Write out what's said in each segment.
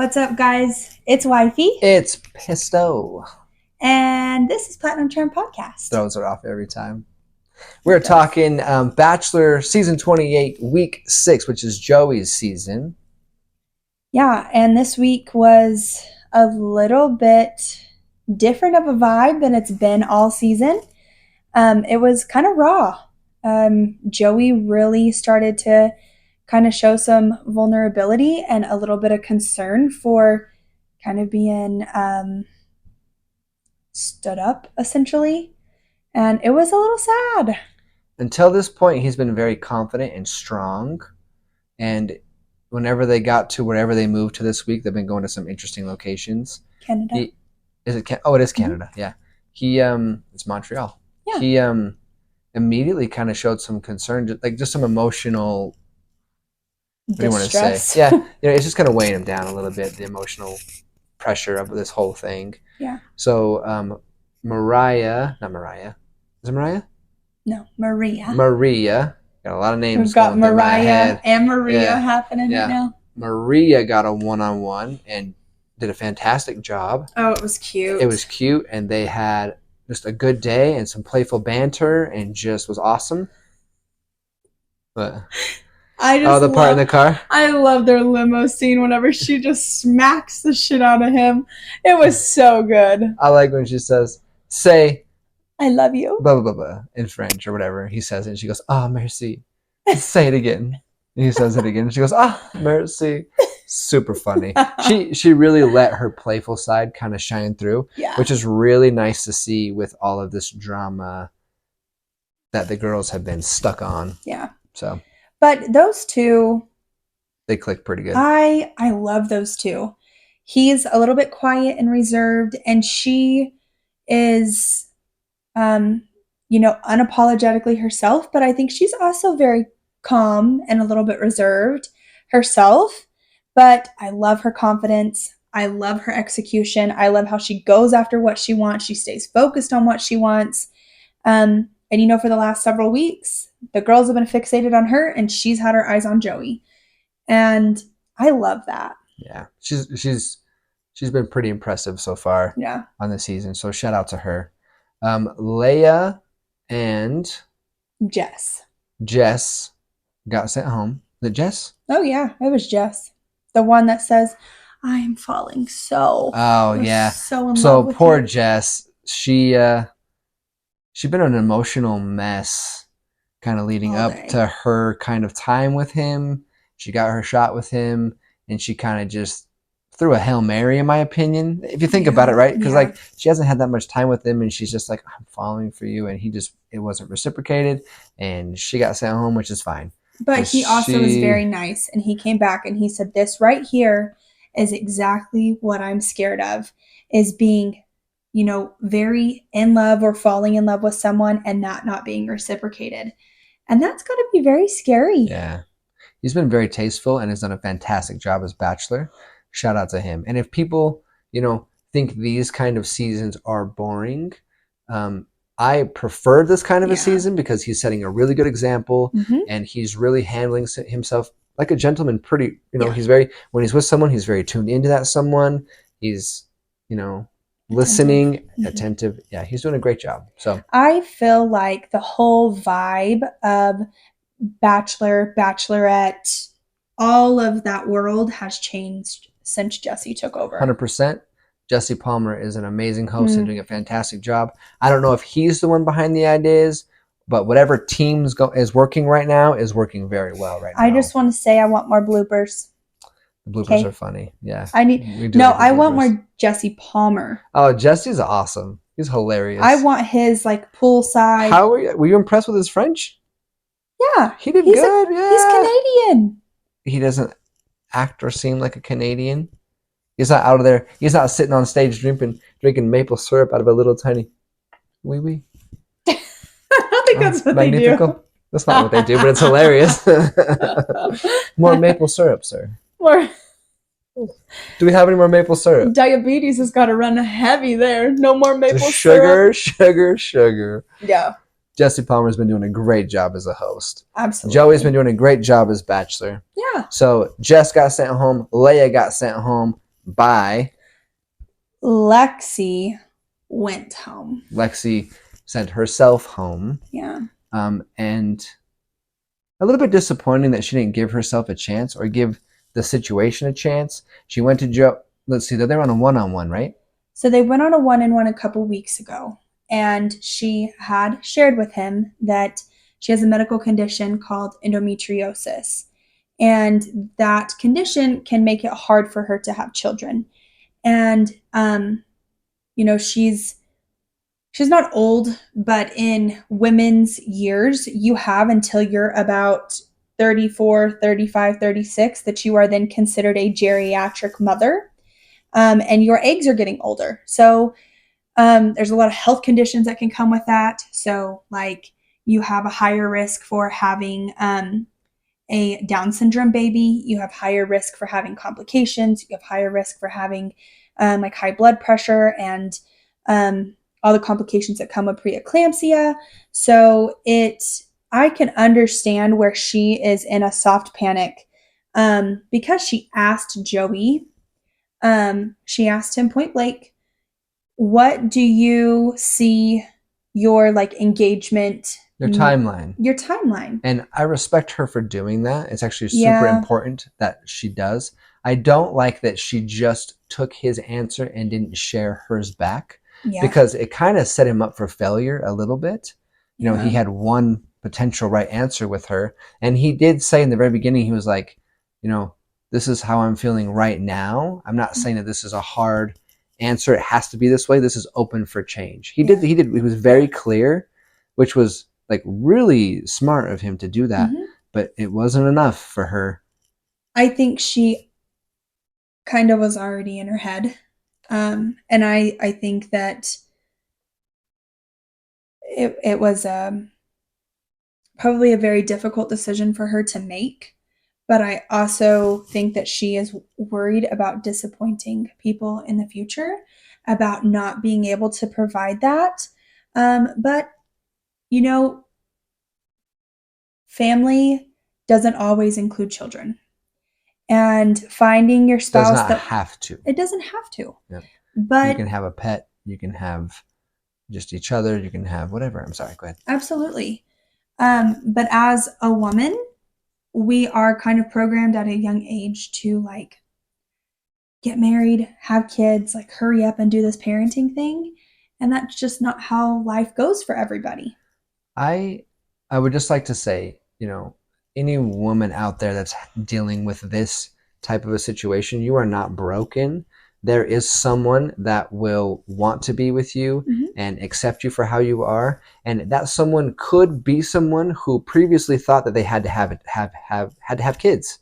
What's up, guys? It's Wifey. It's Pisto. And this is Platinum Charm Podcast. Throws it off every time. We're talking Bachelor Season 28, Week 6, which is Joey's season. Yeah, and this week was a little bit different of a vibe than it's been all season. It was kind of raw. Joey really started to kind of show some vulnerability and a little bit of concern for kind of being stood up, essentially. And it was a little sad. Until this point, he's been very confident and strong. And whenever they got to wherever they moved to this week, they've been going to some interesting locations. Canada. It is Canada. Mm-hmm. Yeah. It's Montreal. Yeah. He immediately kind of showed some concern, like just some emotional. What do you want to say? Yeah, it's just kind of weighing him down a little bit, the emotional pressure of this whole thing. Yeah. So, not Mariah. Is it Mariah? No, Maria. Maria. Got a lot of names. We've got Mariah and Maria happening right now. Maria got a one-on-one and did a fantastic job. Oh, it was cute. It was cute, and they had just a good day and some playful banter, and just was awesome. But the part in the car. I love their limo scene whenever she just smacks the shit out of him. It was so good. I like when she says, "Say, I love you," blah blah blah blah, in French or whatever. He says it, and she goes, "Ah, merci." Say it again. And he says it again, and she goes, "Ah, merci." Super funny. She really let her playful side kind of shine through, which is really nice to see with all of this drama that the girls have been stuck on. Yeah. So. But those two, they click pretty good. I love those two. He's a little bit quiet and reserved, and she is, unapologetically herself. But I think she's also very calm and a little bit reserved herself. But I love her confidence. I love her execution. I love how she goes after what she wants. She stays focused on what she wants. And for the last several weeks, the girls have been fixated on her, and she's had her eyes on Joey. And I love that. Yeah. She's been pretty impressive so far on the season. So shout out to her. Leia and Jess got sent home. Is it Jess? Oh, yeah. It was Jess. The one that says, "I am falling so." Oh, yeah. So in love with poor you. Jess. She's been an emotional mess kind of leading up to her kind of time with him. She got her shot with him, and she kind of just threw a Hail Mary, in my opinion, if you think about it, right? Because she hasn't had that much time with him, and she's just like, "I'm falling for you," and it wasn't reciprocated, and she got sent home, which is fine. But he also was very nice, and he came back and he said, "This right here is exactly what I'm scared of, is being very in love or falling in love with someone and that not being reciprocated." And that's got to be very scary. Yeah. He's been very tasteful and has done a fantastic job as Bachelor. Shout out to him. And if people, think these kind of seasons are boring, I prefer this kind of a season because he's setting a really good example, and he's really handling himself like a gentleman. Pretty, he's when he's with someone, he's very tuned into that someone. He's, listening, attentive. Yeah, he's doing a great job. So I feel like the whole vibe of Bachelor, Bachelorette, all of that world has changed since Jesse took over. 100%. Jesse Palmer is an amazing host and doing a fantastic job. I don't know if he's the one behind the ideas, but whatever team is working right now is working very well right now. I just want to say I want more bloopers. The bloopers are funny. Yeah. I want more Jesse Palmer. Oh, Jesse's awesome. He's hilarious. I want his poolside. How were you impressed with his French? Yeah. He did good. He's Canadian. He doesn't act or seem like a Canadian. He's not out of there. He's not sitting on stage drinking maple syrup out of a little tiny wee. I don't think that's what they do. That's not what they do, but it's hilarious. More maple syrup, sir. More. Do we have any more maple syrup? Diabetes has got to run heavy there. No more maple syrup. Sugar. Yeah. Jesse Palmer's been doing a great job as a host. Absolutely. Joey's been doing a great job as Bachelor. Yeah. So Jess got sent home. Leia got sent home. by Lexi went home. Lexi sent herself home. Yeah. And a little bit disappointing that she didn't give herself a chance or give the situation a chance. She went to Joe. Let's see, they're on a one-on-one, right? So they went on a one-on-one a couple weeks ago, and she had shared with him that she has a medical condition called endometriosis. And that condition can make it hard for her to have children. And she's not old, but in women's years, you have until you're about 34, 35, 36 that you are then considered a geriatric mother. And your eggs are getting older. So there's a lot of health conditions that can come with that. So, like, you have a higher risk for having a Down syndrome baby. You have higher risk for having complications. You have higher risk for having like high blood pressure and all the complications that come with preeclampsia. So I can understand where she is in a soft panic because she asked Joey. She asked him point blank, "What do you see your like engagement, Your timeline. your timeline?" And I respect her for doing that. It's actually super Yeah. important that she does. I don't like that she just took his answer and didn't share hers back Yeah. because it kind of set him up for failure a little bit. You know, he Yeah. had one potential right answer with her. And he did say in the very beginning, he was like, this is how I'm feeling right now. I'm not saying that this is a hard answer. It has to be this way. This is open for change. He was very clear, which was like really smart of him to do that, but it wasn't enough for her. I think she kind of was already in her head. And I think that it was probably a very difficult decision for her to make. But I also think that she is worried about disappointing people in the future, about not being able to provide that. But, you know, family doesn't always include children. And finding your spouse Does not have to. It doesn't have to. Yep. But you can have a pet. You can have just each other. You can have whatever. I'm sorry. Go ahead. Absolutely. But as a woman, we are kind of programmed at a young age to like get married, have kids, like hurry up and do this parenting thing. And that's just not how life goes for everybody. I would just like to say, any woman out there that's dealing with this type of a situation, you are not broken. There is someone that will want to be with you and accept you for how you are, and that someone could be someone who previously thought that they had to have kids.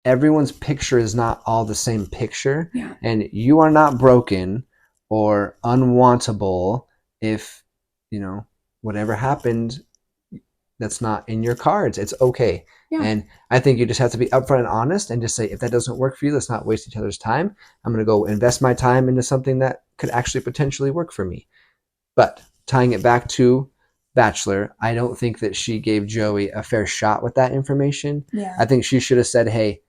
Everyone's picture is not all the same picture, and you are not broken or unwantable if whatever happened that's not in your cards. It's okay. And I think you just have to be upfront and honest and just say, if that doesn't work for you, let's not waste each other's time. I'm going to go invest my time into something that could actually potentially work for me. But tying it back to Bachelor, I don't think that she gave Joey a fair shot with that information. I think she should have said, hey,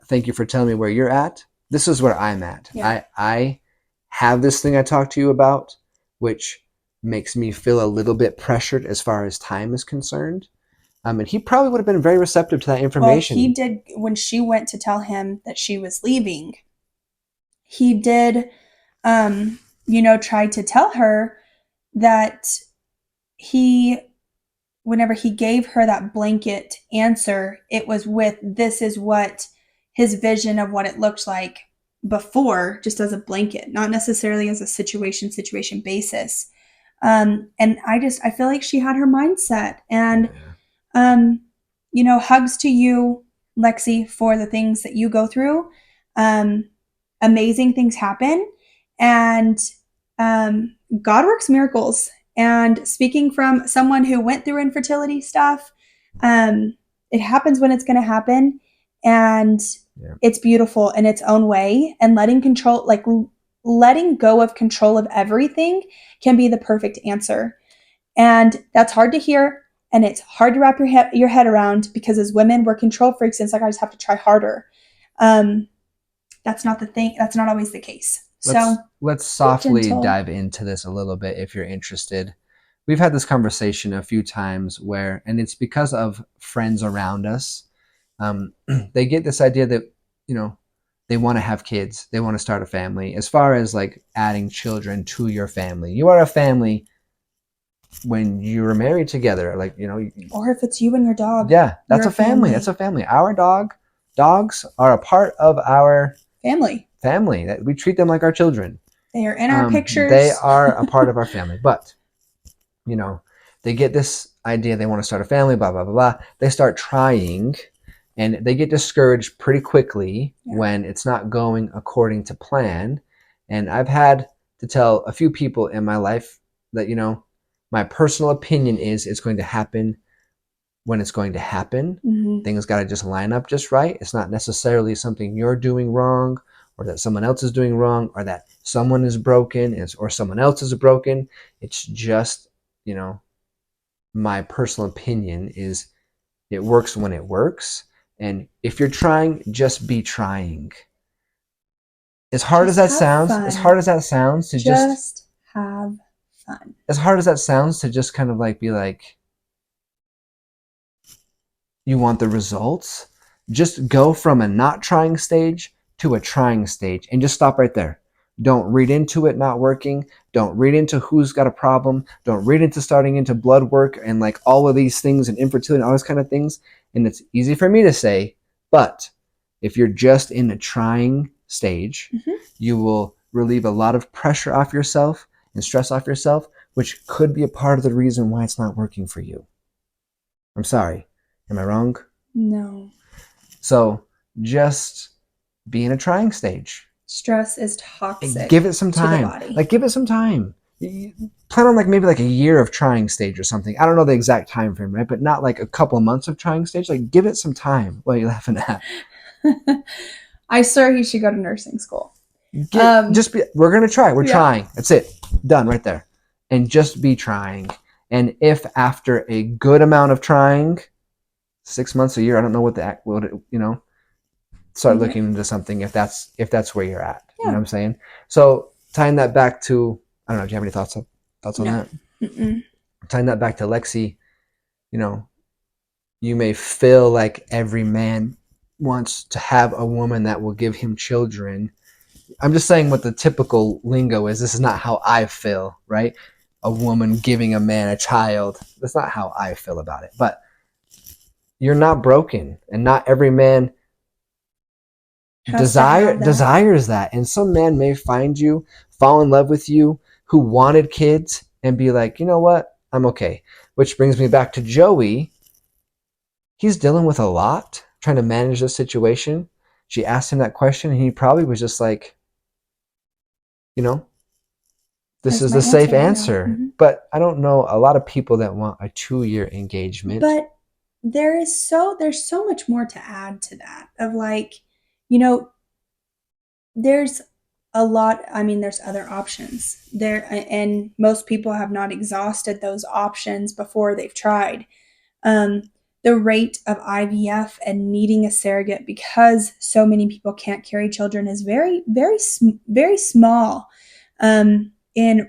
thank you for telling me where you're at. This is where I'm at. I have this thing I talked to you about, which makes me feel a little bit pressured as far as time is concerned. And he probably would have been very receptive to that information. Well, he did, when she went to tell him that she was leaving, he did, try to tell her that whenever he gave her that blanket answer, it was with, this is what his vision of what it looked like before, just as a blanket, not necessarily as a situation basis. And I feel like she had her mindset. And hugs to you, Lexi, for the things that you go through. Amazing things happen, and God works miracles. And speaking from someone who went through infertility stuff, it happens when it's going to happen, and it's beautiful in its own way. And letting go of control of everything can be the perfect answer. And that's hard to hear. And it's hard to wrap your head around because as women, we're control freaks. And it's like, I just have to try harder. That's not the thing. That's not always the case. So let's softly gentle. dive into this a little bit if you're interested. We've had this conversation a few times where, and it's because of friends around us, they get this idea that, you know, they want to have kids, they want to start a family. As far as like adding children to your family, you are a family when you were married together, like, you know, or if it's you and your dog. Yeah, that's a family. That's a family. Our dogs are a part of our family. That we treat them like our children. They are in our pictures. They are a part of our family. But, you know, they get this idea they want to start a family, blah, blah, blah, blah. They start trying and they get discouraged pretty quickly when it's not going according to plan. And I've had to tell a few people in my life that, you know, my personal opinion is it's going to happen when it's going to happen. Mm-hmm. Things got to just line up just right. It's not necessarily something you're doing wrong or that someone else is doing wrong or that someone is broken or someone else is broken. It's just, you know, my personal opinion is it works when it works. And if you're trying, just be trying. As hard as that sounds, to just have fun. As hard as that sounds to just kind of like be like, you want the results, just go from a not trying stage to a trying stage and just stop right there. Don't read into it not working. Don't read into who's got a problem. Don't read into starting into blood work and like all of these things and infertility and all those kind of things. And it's easy for me to say, but if you're just in a trying stage, you will relieve a lot of pressure off yourself and stress off yourself, which could be a part of the reason why it's not working for you. I'm sorry. Am I wrong? No. So just be in a trying stage. Stress is toxic. Give it some time. To the body. Like give it some time. Plan on like maybe like a year of trying stage or something. I don't know the exact time frame, right? But not like a couple of months of trying stage. Like give it some time. What are you laughing at? I swear he should go to nursing school. We're gonna try. We're trying. That's it. Done right there. And just be trying. And if after a good amount of trying, 6 months, a year, I don't know what you know, start looking into something if that's where you're at. You know what I'm saying? So tying that back to, I don't know, do you have any thoughts on that? Mm-mm. Tying that back to Lexi, you know, you may feel like every man wants to have a woman that will give him children. I'm just saying what the typical lingo is. This is not how I feel, right? A woman giving a man a child. That's not how I feel about it. But you're not broken, and not every man desires that. And some man may find you, fall in love with you, who wanted kids, and be like, you know what? I'm okay. Which brings me back to Joey. He's dealing with a lot, trying to manage this situation. She asked him that question, and he probably was just like, you know, this is the safe answer. Mm-hmm. But I don't know a lot of people that want a 2-year engagement. But there's so much more to add to that of like, you know, there's a lot. I mean, there's other options there, and most people have not exhausted those options before they've tried. The rate of IVF and needing a surrogate because so many people can't carry children is very, very, very small. In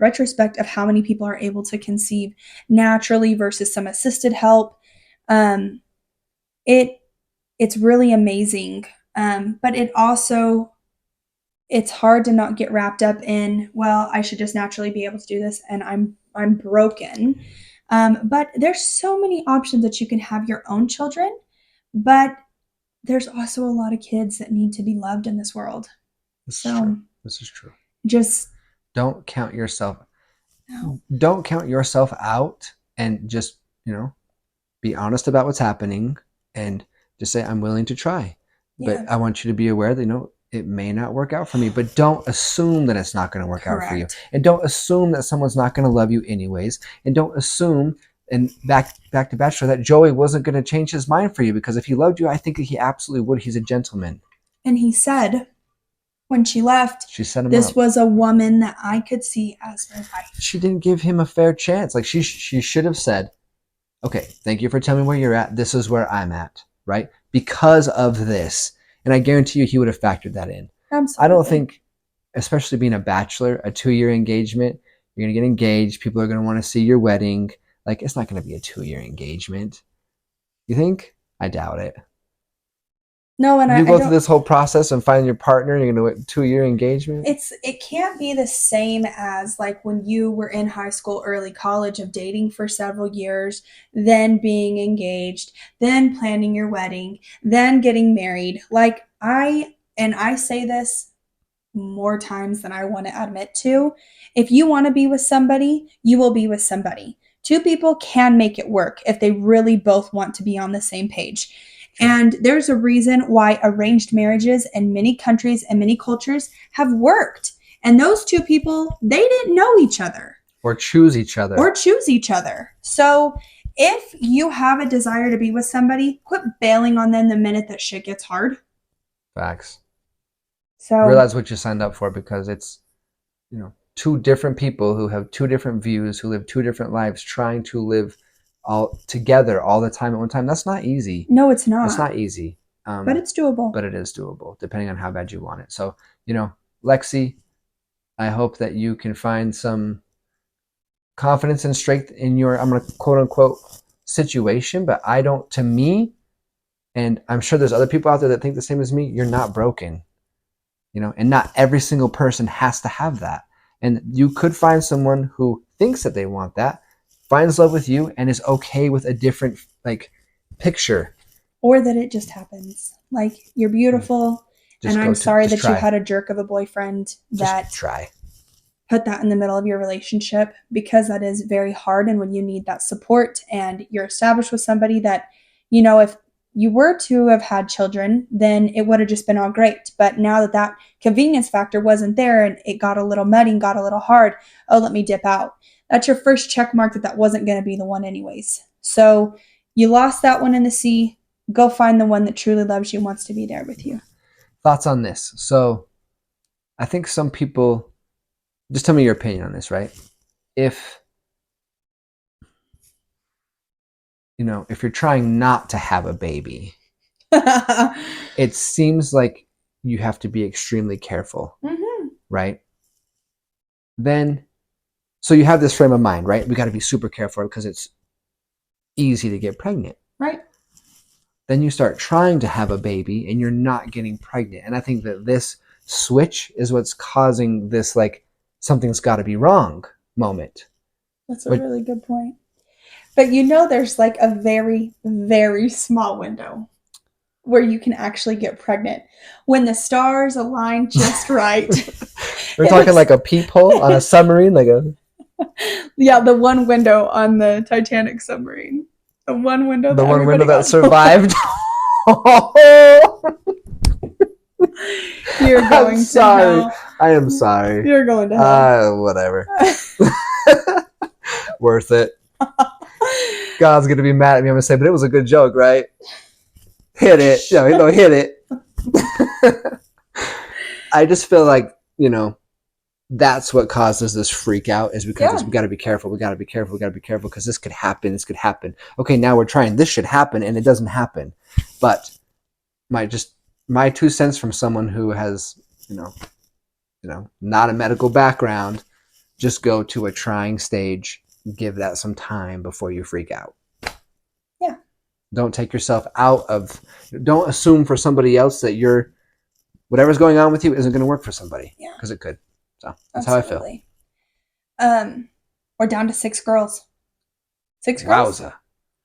retrospect of how many people are able to conceive naturally versus some assisted help. It's really amazing. But it's hard to not get wrapped up in, well, I should just naturally be able to do this and I'm broken. But there's so many options that you can have your own children, but there's also a lot of kids that need to be loved in this world. This is true. Just don't count yourself. No. Don't count yourself out, and just, you know, be honest about what's happening and just say, I'm willing to try. Yeah. But I want you to be aware that, you know, it may not work out for me, but don't assume that it's not going to work out for you. And don't assume that someone's not going to love you anyways. And don't assume, and back to Bachelor, that Joey wasn't going to change his mind for you, because if he loved you, I think that he absolutely would. He's a gentleman. And he said, when she left, she set him this up. Was a woman that I could see as my wife. She didn't give him a fair chance. Like she should have said, okay, thank you for telling me where you're at. This is where I'm at, right? Because of this. And I guarantee you he would have factored that in. Absolutely. I don't think, especially being a bachelor, a 2-year engagement, you're going to get engaged. People are going to want to see your wedding. Like, it's not going to be a 2-year engagement. You think? I doubt it. No, and You I go through don't. this whole process and find your partner, and you're going to do a 2-year engagement? It can't be the same as like when you were in high school, early college, of dating for several years, then being engaged, then planning your wedding, then getting married. Like I say this more times than I want to admit to. If you want to be with somebody, you will be with somebody. Two people can make it work if they really both want to be on the same page. And there's a reason why arranged marriages in many countries and many cultures have worked. And those two people, they didn't know each other Or choose each other. or choose each other. So if you have a desire to be with somebody, quit bailing on them the minute that shit gets hard. Facts. So Realize what you signed up for, because it's, two different people who have two different views, who live two different lives, trying to live all together all the time at one time. That's not easy. no, it's not. It's not easy. But it's doable. But it is doable, depending on how bad you want it. So, Lexi, I hope that you can find some confidence and strength in your, I'm going to quote unquote, situation. But to me, and I'm sure there's other people out there that think the same as me, you're not broken. And not every single person has to have that. And you could find someone who thinks that they want that, finds love with you, and is okay with a different picture. Or that it just happens. Like, you're beautiful, and I'm sorry that you had a jerk of a boyfriend that put that in the middle of your relationship, because that is very hard. And when you need that support and you're established with somebody that, if you were to have had children, then it would have just been all great. But now that convenience factor wasn't there and it got a little muddy and got a little hard, let me dip out. That's your first check mark that wasn't going to be the one anyways. So you lost that one in the sea. Go find the one that truly loves you and wants to be there with you. Thoughts on this? So I think some people, just tell me your opinion on this, right? If you're trying not to have a baby, it seems like you have to be extremely careful, right? Then, so you have this frame of mind, right? We got to be super careful because it's easy to get pregnant. Right. Then you start trying to have a baby and you're not getting pregnant. And I think that this switch is what's causing this, something's got to be wrong moment. That's a really good point. But there's a very, very small window where you can actually get pregnant when the stars align just right. We're talking like a peephole on a submarine, yeah, the one window on the Titanic submarine. The one window that survived. You're going to hell. I am sorry. You're going to hell. Whatever. Worth it. God's going to be mad at me. I'm going to say, but it was a good joke, right? Hit it. Hit it. I just feel like, that's what causes this freak out, is because we got to be careful. We got to be careful. We got to be careful because this could happen. This could happen. Okay, now we're trying. This should happen, and it doesn't happen. But my 2 cents from someone who has, not a medical background, just go to a trying stage. Give that some time before you freak out. Yeah. Don't take yourself don't assume for somebody else that whatever's going on with you isn't going to work for somebody. Yeah. Because it could. So that's Absolutely. How I feel. We're down to 6 girls. 6 girls? Wowza.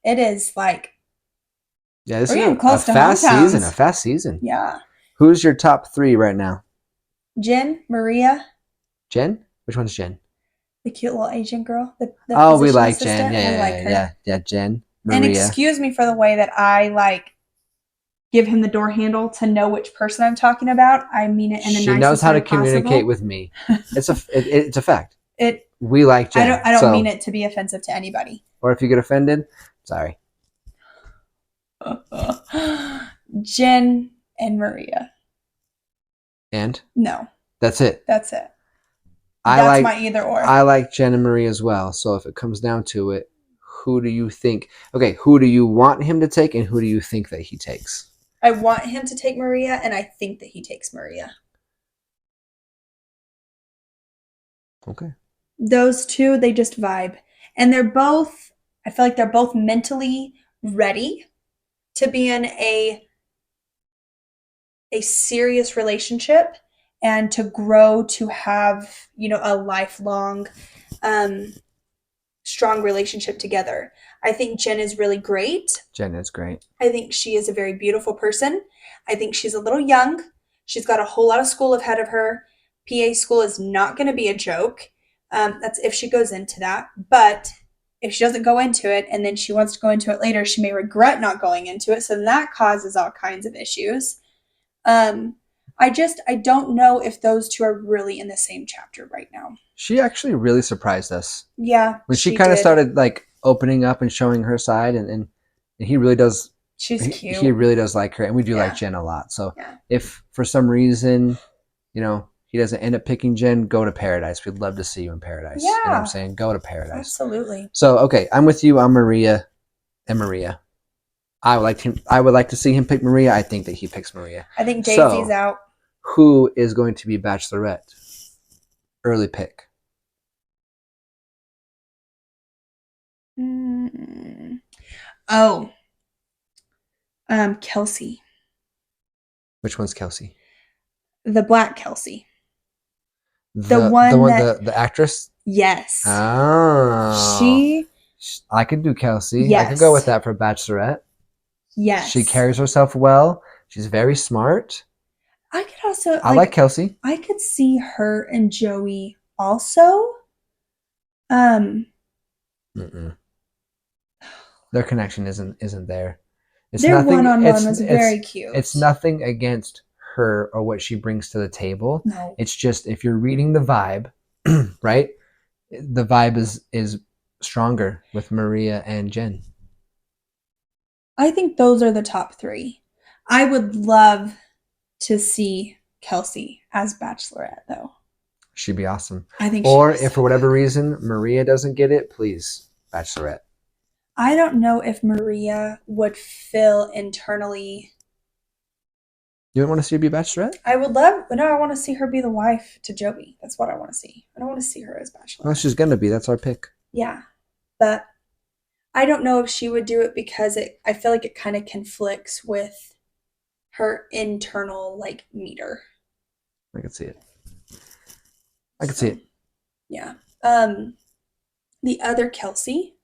It is yeah, this is a fast season. Yeah. Who's your top 3 right now? Jen, Maria. Jen? Which one's Jen? The cute little Asian girl. We like Jen. Yeah, Jen. Maria. And excuse me for the way that I give him the door handle to know which person I'm talking about. I mean it in the nicest way possible. She knows how to communicate with me. It's a fact. We like Jen. I don't mean it to be offensive to anybody. Or if you get offended, sorry. Jen and Maria. And? No. That's it. That's it. That's my either or. I like Jen and Maria as well. So if it comes down to it, who do you think? Okay, who do you want him to take, and who do you think that he takes? I want him to take Maria, and I think that he takes Maria. Okay. Those two, they just vibe. And I feel like they're both mentally ready to be in a serious relationship and to grow to have, a lifelong strong relationship together. I think Jen is really great. Jen is great. I think she is a very beautiful person. I think she's a little young. She's got a whole lot of school ahead of her. PA school is not going to be a joke. That's if she goes into that. But if she doesn't go into it and then she wants to go into it later, she may regret not going into it. So that causes all kinds of issues. I don't know if those two are really in the same chapter right now. She actually really surprised us. Yeah, when she kind of started like opening up and showing her side, and he really does. She's cute. He really does like her, and we do like Jen a lot. So if for some reason, he doesn't end up picking Jen, go to Paradise. We'd love to see you in Paradise. Yeah. You know what I'm saying? Go to Paradise. Absolutely. So okay, I'm with you on Maria and Maria. I would like to see him pick Maria. I think that he picks Maria. I think Daisy's out. Who is going to be Bachelorette? Early pick. Oh. Kelsey. Which one's Kelsey? The black Kelsey. The actress? Yes. Oh. I could do Kelsey. Yes. I could go with that for Bachelorette. Yes. She carries herself well. She's very smart. I could also I like Kelsey. I could see her and Joey also. Their connection isn't there. Their one-on-one was very cute. It's nothing against her or what she brings to the table. No. It's just if you're reading the vibe, right? The vibe is stronger with Maria and Jen. I think those are the top three. I would love to see Kelsey as Bachelorette, though. She'd be awesome. I think. Or if for whatever reason Maria doesn't get it, please, Bachelorette. I don't know if Maria would feel internally. You don't want to see her be Bachelorette? I want to see her be the wife to Joey. That's what I want to see. I don't want to see her as Bachelorette. Well, she's going to be. That's our pick. Yeah. But I don't know if she would do it because I feel like it kind of conflicts with her internal, meter. I could see it. See it. Yeah. The other Kelsey.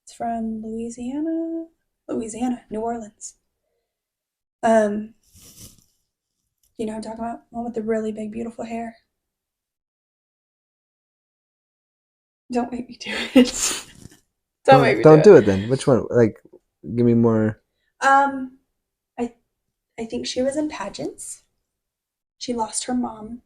It's from Louisiana, New Orleans. You know what I'm talking about? One with the really big, beautiful hair. Don't make me do it. Don't do it then. Which one? Give me more. I think she was in pageants. She lost her mom.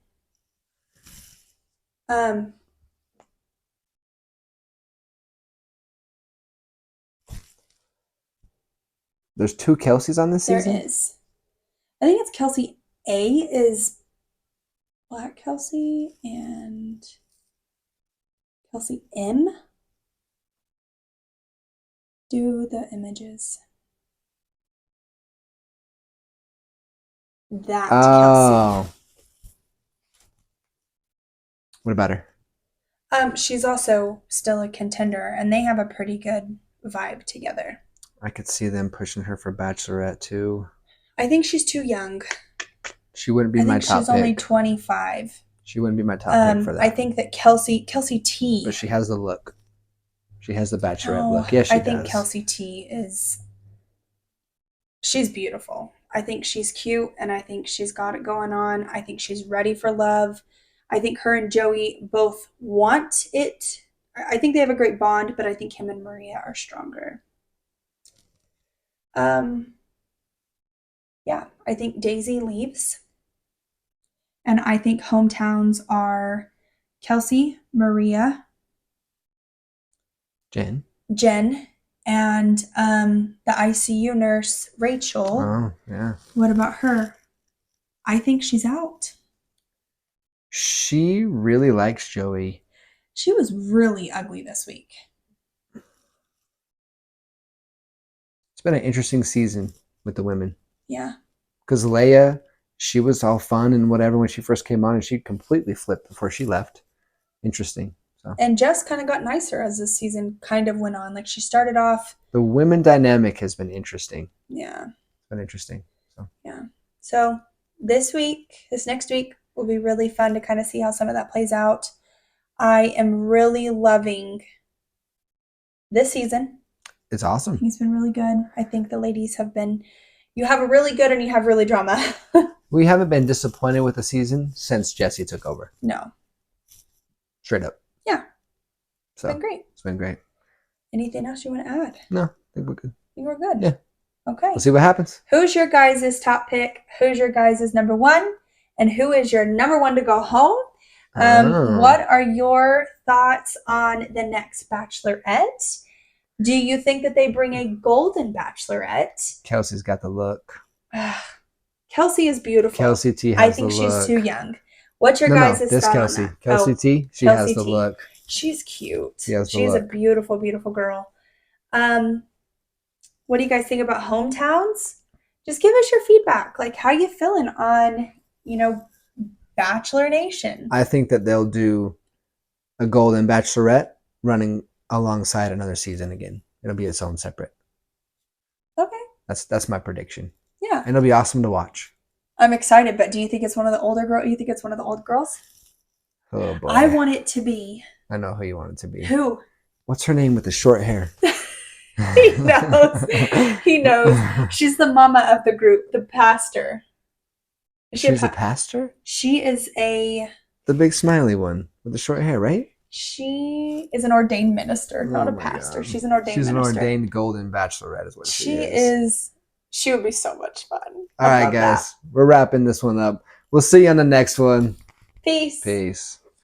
There's two Kelseys on this season? There is. I think it's Kelsey A is Black Kelsey and Kelsey M. Do the images. That Kelsey. What about her? She's also still a contender, and they have a pretty good vibe together. I could see them pushing her for Bachelorette too. I think she's too young. She wouldn't be my top pick. She's only 25. She wouldn't be my top pick for that. I think that Kelsey T. But she has the look. She has the Bachelorette look. Yes, she does. I think Kelsey T she's beautiful. I think she's cute, and I think she's got it going on. I think she's ready for love. I think her and Joey both want it. I think they have a great bond, but I think him and Maria are stronger. Yeah, I think Daisy leaves. And I think hometowns are Kelsey, Maria, Jen, and the ICU nurse, Rachel. Oh, yeah. What about her? I think she's out. She really likes Joey. She was really ugly this week. been an interesting season with the women. Yeah. Because Leia, she was all fun and whatever when she first came on, and she completely flipped before she left. Interesting. So And Jess kind of got nicer as this season kind of went on. Like she started off. the women dynamic has been interesting. Yeah. It's been interesting. So Yeah. So this next week will be really fun to kind of see how some of that plays out. I am really loving this season. it's awesome. He's been really good. I think the ladies have been, you have a really good and you have really drama. We haven't been disappointed with the season since Jesse took over. No. Straight up. Yeah. It's So been great. it's been great. Anything else you want to add? No, I think we're good. I think we're good. Yeah. Okay. We'll see what happens. Who's your guys' top pick? Who's your guys' number one? And who is your number one to go home? What are your thoughts on the next Bachelorette? Do you think that they bring a golden Bachelorette? Kelsey's got the look. Kelsey is beautiful. Kelsey T has I think the she's look. too young. What's your guys' this thought Kelsey. on that? Kelsey T, she Kelsey has the T. look. She's cute. She's a beautiful, beautiful girl. What do you guys think about hometowns? Just give us your feedback. Like, how you feeling on, Bachelor Nation? I think that they'll do a golden Bachelorette running alongside another season again. It'll be its own separate. Okay. That's my prediction. Yeah. And it'll be awesome to watch. I'm excited, but do you think it's one of the older girls? You think it's one of the old girls? Oh boy. I want it to be. I know who you want it to be. Who? What's her name with the short hair? He knows. He knows. She's the mama of the group, the pastor. She's a pastor? She is the big smiley one with the short hair, right? She is an ordained minister, not a pastor. God. She's an ordained minister. She's an ordained golden Bachelorette is what she is. She would be so much fun. All right, guys. We're wrapping this one up. We'll see you on the next one. Peace. Peace.